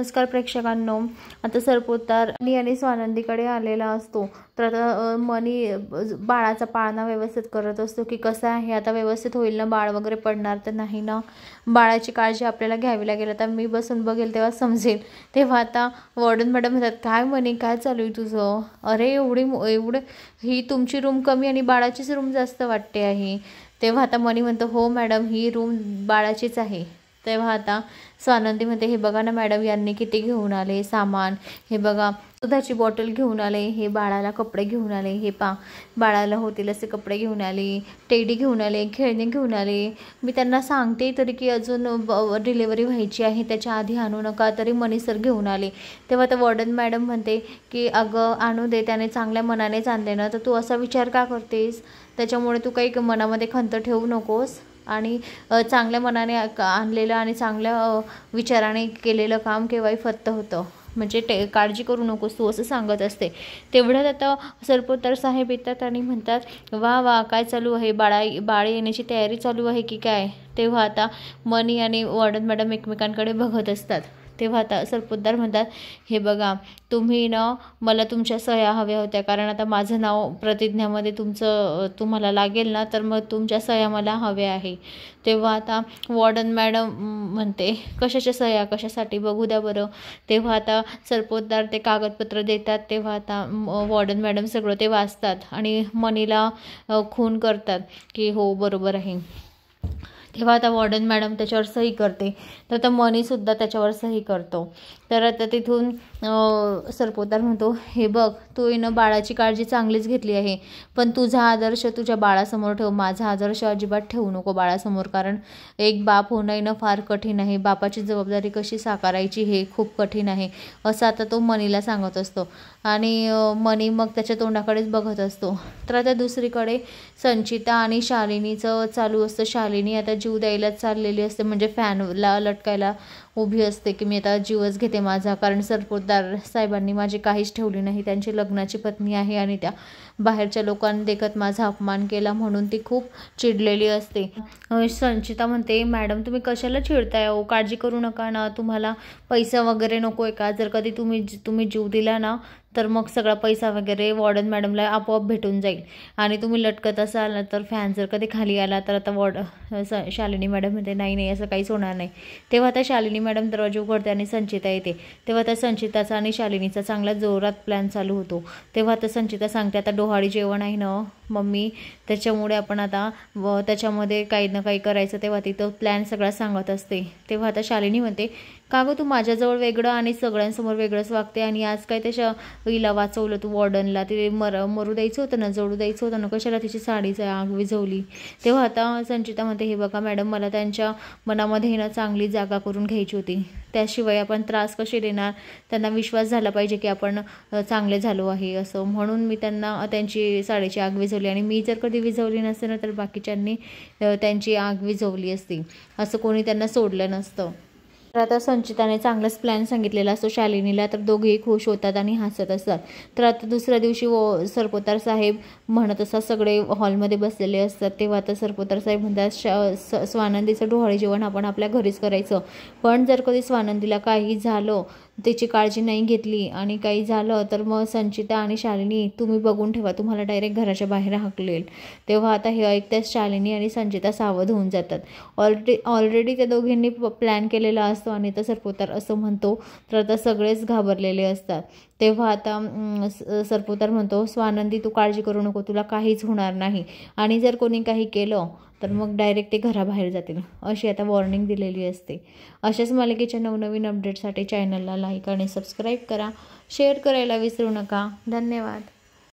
नमस्कार प्रेक्षकांनो, आता सरपोतदार मनी आणि स्वानंदीकडे आलेला असतो. तर आता मनी बाळाचा पाळणा व्यवस्थित करत असतो की कसं आहे, आता व्यवस्थित होईल ना, बाळ वगैरे पडणार तर नाही ना, बाळाची काळजी आपल्याला घ्यावी लागेल. आता मी बसून बघेल तेव्हा समजेल. तेव्हा आता वॉर्डन मॅडम म्हणतात, काय मनी काय चालू आहे तुझं? अरे एवढं ही तुमची रूम कमी आणि बाळाचीच रूम जास्त वाटते आहे. तेव्हा आता मनी म्हणतो, हो मॅडम ही रूम बाळाचीच आहे. तेव्हा आता स्वानंदी म्हणते, हे बघा ना मॅडम, यांनी किती घेऊन आले सामान, हे बघा दुधाची बॉटल घेऊन आले, हे बाळाला कपडे घेऊन आले, हे बाळाला होतील असे कपडे घेऊन आले, टेडी घेऊन आले, खेळणे घेऊन आले. मी त्यांना सांगते तरी की अजून डिलेवरी व्हायची आहे, त्याच्या आधी आणू नका, तरी मनी सर घेऊन आले. तेव्हा तर वॉर्डन मॅडम म्हणते की अगं आणू दे, त्याने चांगल्या मनानेच आणले ना, तर तू असा विचार का करतेस? त्याच्यामुळे तू काही मनामध्ये खंत ठेवू नकोस आणि चांगल्या मनाने आणलेलं आणि चांगल्या विचाराने केलेलं काम केव्हाही फत्त होतं, म्हणजे काळजी करू नकोस तू, असं सांगत असते. तेवढ्यात आता सरपोतदार साहेब येतात आणि म्हणतात, वा वा काय चालू आहे, बाळ येण्याची तयारी चालू आहे की काय? तेव्हा आता मनी आणि वॉर्डन मॅडम एकमेकांकडे बघत असतात. तेव्हा आता सरपोतदार म्हणतात, हे बघा तुम्ही ना, मला तुमच्या सह्या हव्या होत्या, कारण आता माझं नाव प्रतिज्ञामध्ये तुम्हाला लागेल ना, तर मग तुमच्या सह्या मला हव्या आहे. तेव्हा आता वॉर्डन मॅडम म्हणते, कशाच्या सह्या, कशासाठी, बघू द्या बरं. तेव्हा आता सरपोतदार ते कागदपत्र देतात. तेव्हा आता वॉर्डन मॅडम सगळं ते वाचतात आणि मनीला खून करतात की हो बरोबर आहे. तेव्हा आता वॉर्डन मॅडम त्याच्यावर सही करते, तर आता मनीसुद्धा त्याच्यावर सही करतो. तर आता तिथून सरपोतदार म्हणतो, हे बघ तू येणं बाळाची काळजी चांगलीच घेतली आहे, पण तुझा आदर्श तुझ्या बाळासमोर ठेव, माझा आदर्श अजिबात ठेवू नको बाळासमोर, कारण एक बाप होणं येणं फार कठीण आहे, बापाची जबाबदारी कशी साकारायची हे खूप कठीण आहे, असं आता तो मनीला सांगत असतो. आणि मनी मग त्याच्या तोंडाकडेच बघत असतो. तर आता दुसरीकडे संचिता आणि शालिनीचं चालू असतं. शालिनी आता जीव द्यायलाच चाललेली असते, म्हणजे फॅनला लटकायला उभी असते की मी आता जीवच घेते माझा, कारण सरपोतदार साहेबांनी माझी काहीच ठेवली नाही, त्यांची लग्नाची पत्नी आहे आणि त्या बाहेरच्या लोकांनी देखत माझा अपमान केला, म्हणून ती खूप चिडलेली असते. संचिता म्हणते, मॅडम तुम्ही कशाला चिडताय हो, काळजी करू नका ना, तुम्हाला पैसा वगैरे नको आहे का? जर कधी तुम्ही जीव दिला ना, तर मग सगळा पैसा वगैरे वॉर्डन मॅडमला आपोआप भेटून जाईल, आणि तुम्ही लटकत असाल ना, तर फॅन जर कधी खाली आला तर आता शालिनी मॅडम म्हणते, नाही असं काहीच होणार नाही. तेव्हा आता शालिनी मॅडम दरवाजा उघडते आणि संचिता येते. तेव्हा आता संचिताचा आणि शालिनीचा चांगला जोरात प्लॅन चालू होतो. तेव्हा आता संचिता सांगते, आता डोहाळी जेवण आहे ना मम्मी, त्याच्यामुळे आपण आता त्याच्यामध्ये काही ना काही करायचं. तेव्हा तिथं प्लॅन सगळा सांगत असते. तेव्हा आता शालिनी म्हणते, का गं तू माझ्याजवळ वेगळं आणि सगळ्यांसमोर वेगळंच वागते, आणि आज काय त्याच्या हिला वाचवलं तू, वॉर्डनला ते मरू द्यायचं होतं ना, जळू द्यायचं होतं ना, कशाला तिची साडीचं आग विझवली? तेव्हा आता संचिता म्हणते, हे बघा मॅडम, मला त्यांच्या मनामध्ये ना चांगली जागा करून घ्यायची होती, त्याशिवाय आपण त्रास कसे देणार, त्यांना विश्वास झाला पाहिजे की आपण चांगले झालो आहे असं, म्हणून मी त्यांना त्यांची साडीची आग विझवली, आणि मी जर कधी विझवली नसते ना, तर बाकीच्यांनी त्यांची आग विझवली असती, असं कोणी त्यांना सोडलं नसतं. तर आता संचिताने चांगलाच प्लॅन सांगितलेला असतो शालिनीला, तर दोघेही खुश होतात आणि हसत असतात. तर आता दुसऱ्या दिवशी सरपोतदार साहेब म्हणत असतात, सगळे हॉलमध्ये बसलेले असतात. तेव्हा आता सरपोतदार साहेब म्हणतात, स्वानंदीचं डोहाळे जेवण आपण आपल्या घरीच करायचं, पण जर कधी स्वानंदीला काही झालं, त्याची काळजी नाही घेतली आणि काही झालं, तर मग संचिता आणि शालिनी तुम्ही बघून ठेवा, तुम्हाला डायरेक्ट घराच्या बाहेर हाकलेल. तेव्हा आता हे ऐकताच शालिनी आणि संचिता सावध होऊन जातात. ऑलरेडी त्या दोघींनी प्लॅन केलेला असतो, आणि तर सरपोतदार असं म्हणतो, तर आता सगळेच घाबरलेले असतात. तेव्हा आता सरपोतदार म्हणतो, स्वानंदी तू काळजी करू नको, तुला काहीच होणार नाही, आणि जर कोणी काही केलं तर मग डायरेक्ट ते घराबाहेर जातील, अशी आता वॉर्निंग दिलेली असते. अशाच मालिकेच्या नवनवीन अपडेटसाठी चॅनलला लाईक आणि सबस्क्राईब करा, शेअर करायला विसरू नका. धन्यवाद.